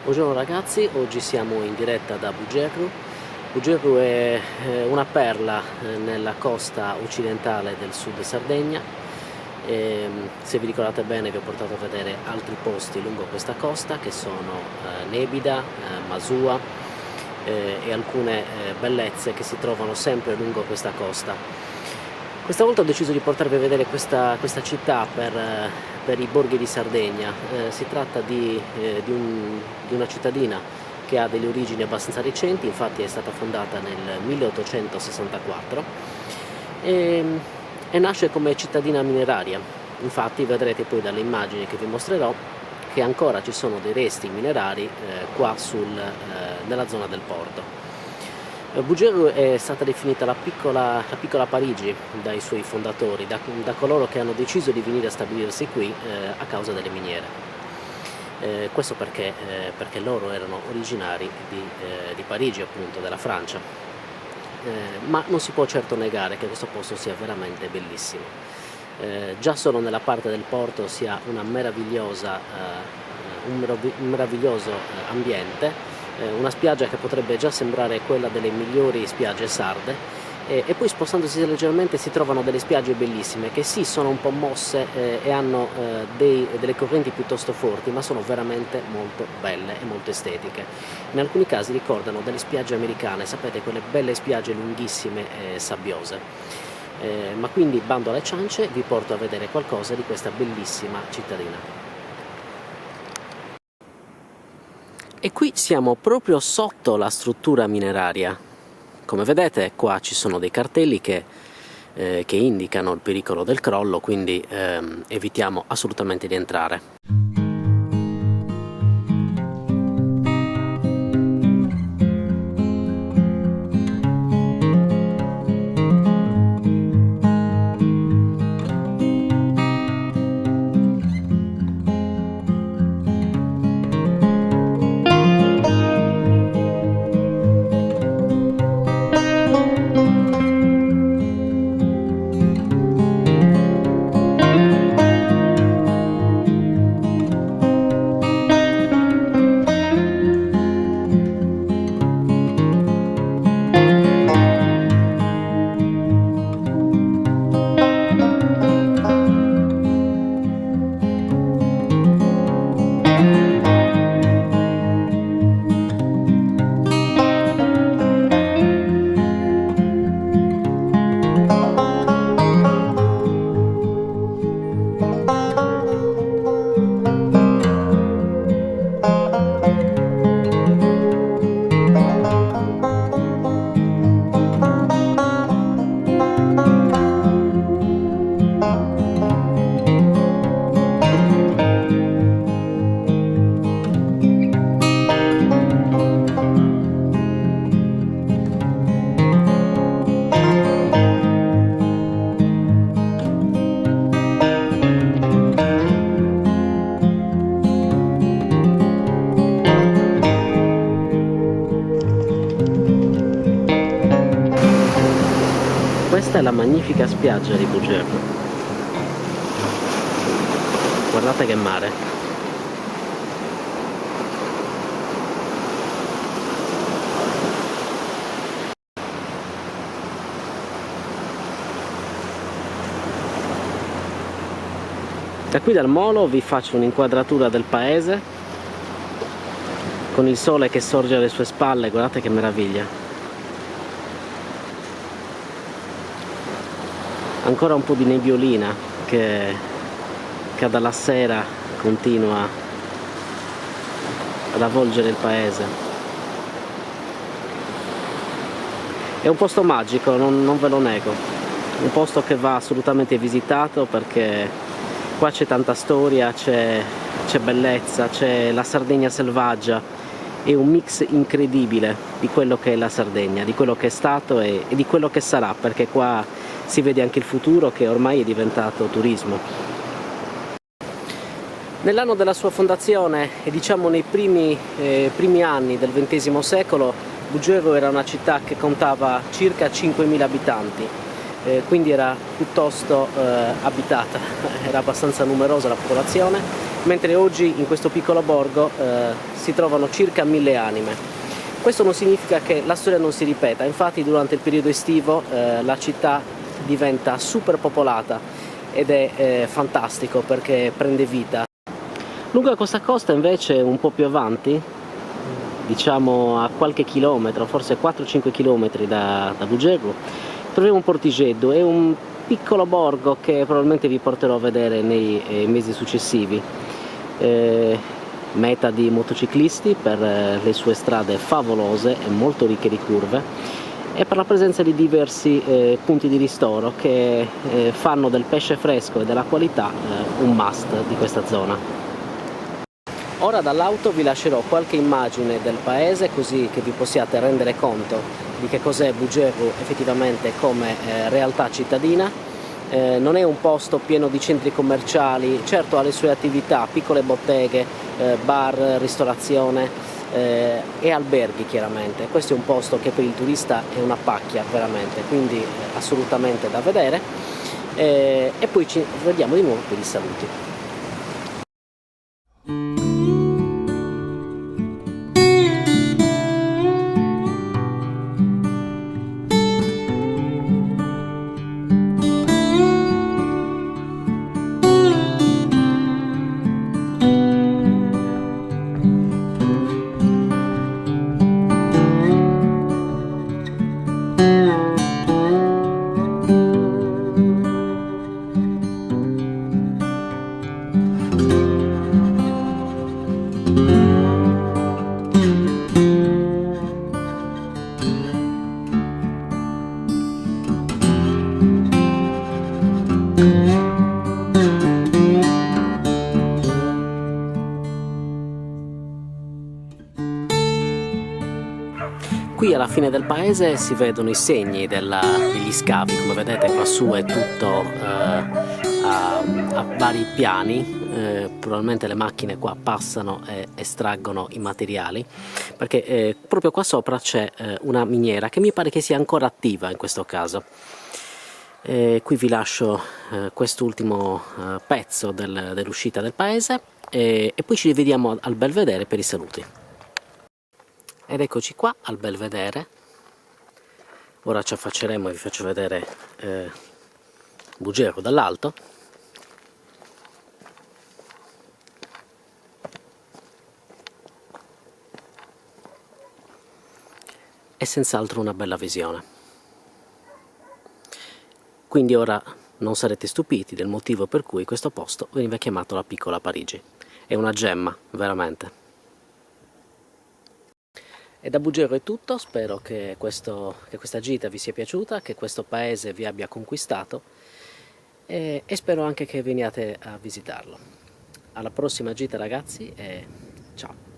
Buongiorno ragazzi, oggi siamo in diretta da Bugerru. Bugerru è una perla nella costa occidentale del sud Sardegna. Se vi ricordate bene vi ho portato a vedere altri posti lungo questa costa che sono Nebida, Masua e alcune bellezze che si trovano sempre lungo questa costa. Questa volta ho deciso di portarvi a vedere questa città per i borghi di Sardegna. Si tratta di una cittadina che ha delle origini abbastanza recenti, infatti è stata fondata nel 1864 e nasce come cittadina mineraria. Infatti vedrete poi dalle immagini che vi mostrerò che ancora ci sono dei resti minerari qua nella zona del porto. Bugerru è stata definita la piccola Parigi dai suoi fondatori, da coloro che hanno deciso di venire a stabilirsi qui a causa delle miniere. Questo perché loro erano originari di Parigi, appunto, della Francia. Ma non si può certo negare che questo posto sia veramente bellissimo. Già solo nella parte del porto si ha un meraviglioso ambiente. Una spiaggia che potrebbe già sembrare quella delle migliori spiagge sarde e poi spostandosi leggermente si trovano delle spiagge bellissime che sì sono un po' mosse e hanno delle correnti piuttosto forti, ma sono veramente molto belle e molto estetiche. In alcuni casi ricordano delle spiagge americane, sapete, quelle belle spiagge lunghissime e sabbiose. Ma quindi bando alle ciance, vi porto a vedere qualcosa di questa bellissima cittadina. E qui siamo proprio sotto la struttura mineraria. Come vedete qua ci sono dei cartelli che indicano il pericolo del crollo, quindi evitiamo assolutamente di entrare. Questa è la magnifica spiaggia di Bugerru. Guardate che mare. Da qui dal molo vi faccio un'inquadratura del paese con il sole che sorge alle sue spalle, guardate che meraviglia. Ancora un po' di nebbiolina che dalla sera continua ad avvolgere il paese. È un posto magico, non ve lo nego, un posto che va assolutamente visitato perché qua c'è tanta storia, c'è bellezza, c'è la Sardegna selvaggia, è un mix incredibile di quello che è la Sardegna, di quello che è stato e di quello che sarà, perché qua si vede anche il futuro che ormai è diventato turismo. Nell'anno della sua fondazione e diciamo nei primi anni del XX secolo, Bugerru era una città che contava circa 5.000 abitanti, quindi era piuttosto abitata, era abbastanza numerosa la popolazione mentre oggi in questo piccolo borgo si trovano circa 1000 anime. Questo non significa che la storia non si ripeta, infatti durante il periodo estivo la città diventa super popolata ed è fantastico perché prende vita. Lungo questa costa invece, un po' più avanti, diciamo a qualche chilometro, forse 4-5 km da Bugegru, troviamo un Portijeddu. È un piccolo borgo che probabilmente vi porterò a vedere nei mesi successivi, meta di motociclisti per le sue strade favolose e molto ricche di curve, e per la presenza di diversi punti di ristoro che fanno del pesce fresco e della qualità un must di questa zona. Ora dall'auto vi lascerò qualche immagine del paese così che vi possiate rendere conto di che cos'è Bugegru effettivamente come realtà cittadina. Non è un posto pieno di centri commerciali, certo ha le sue attività, piccole botteghe, bar, ristorazione e alberghi chiaramente. Questo è un posto che per il turista è una pacchia veramente, quindi assolutamente da vedere, e poi ci vediamo di nuovo per i saluti. Qui alla fine del paese si vedono i segni degli scavi, come vedete qua su è tutto a vari piani, probabilmente le macchine qua passano e estraggono i materiali, perché proprio qua sopra c'è una miniera che mi pare che sia ancora attiva in questo caso. Qui vi lascio quest'ultimo pezzo dell'uscita del paese e poi ci rivediamo al Belvedere per i saluti. Ed eccoci qua al Belvedere. Ora ci affacceremo e vi faccio vedere Bugegru dall'alto. È senz'altro una bella visione. Quindi ora non sarete stupiti del motivo per cui questo posto veniva chiamato la piccola Parigi. È una gemma, veramente. E da Bugegru è tutto, spero che questa gita vi sia piaciuta, che questo paese vi abbia conquistato e spero anche che veniate a visitarlo. Alla prossima gita ragazzi e ciao!